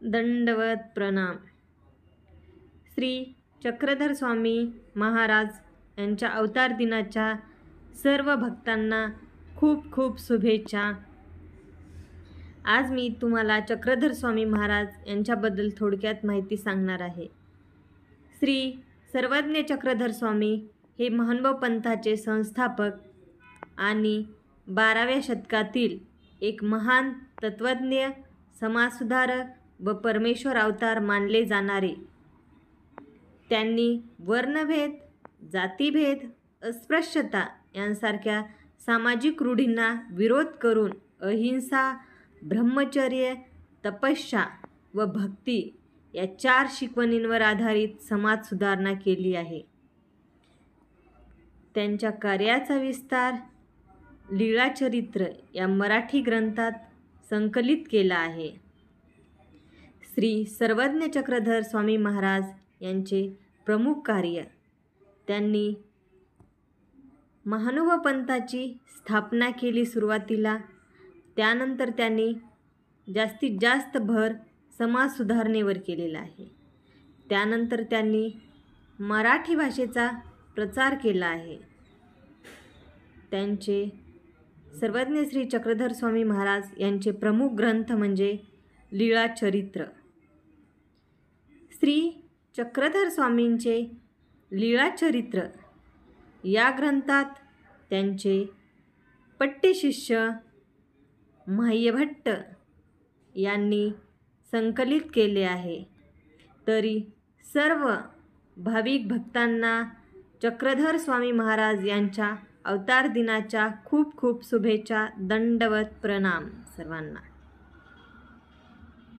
दंडवत प्रणाम। श्री चक्रधर स्वामी महाराज यांच्या अवतार दिनाच्या सर्व भक्तांना खूप खूप शुभेच्छा। आज मी तुम्हाला चक्रधर स्वामी महाराज यांच्याबद्दल थोडक्यात माहिती सांगणार आहे। श्री सर्वज्ञ चक्रधर स्वामी हे महानुभाव पंथाचे संस्थापक आणि 12व्या शतकातील एक महान तत्त्वज्ञ, समाजसुधारक व परमेश्वर अवतार मानले जाणारे। त्यांनी वर्णभेद, जातीभेद, अस्पृश्यता यांसारख्या सामाजिक रूढींना विरोध करून अहिंसा, ब्रह्मचर्य, तपस्या व भक्ती या 4 शिकवणींवर आधारित समाज सुधारणा केली आहे। त्यांच्या कार्याचा विस्तार लीळाचरित्र या मराठी ग्रंथात संकलित केला आहे। श्री सर्वज्ञ चक्रधर स्वामी महाराज यांचे प्रमुख कार्य, त्यांनी महानुभाव पंथाची स्थापना केली सुरुवातीला। त्यानंतर त्यांनी जास्तीत जास्त भर समाज सुधारणेवर केलेला आहे। त्यानंतर त्यांनी मराठी भाषेचा प्रचार केला आहे। त्यांचे सर्वज्ञ श्री चक्रधर स्वामी महाराज यांचे प्रमुख ग्रंथ म्हणजे लीळाचरित्र। श्री चक्रधर स्वामींचे लीळाचरित्र या ग्रंथात त्यांचे पट्टशिष्य म्हायभट्ट यांनी संकलित केले आहे। तरी सर्व भाविक भक्तांना चक्रधर स्वामी महाराज यांच्या अवतार दिनाच्या खूप खूप शुभेच्छा। दंडवत प्रणाम सर्वांना।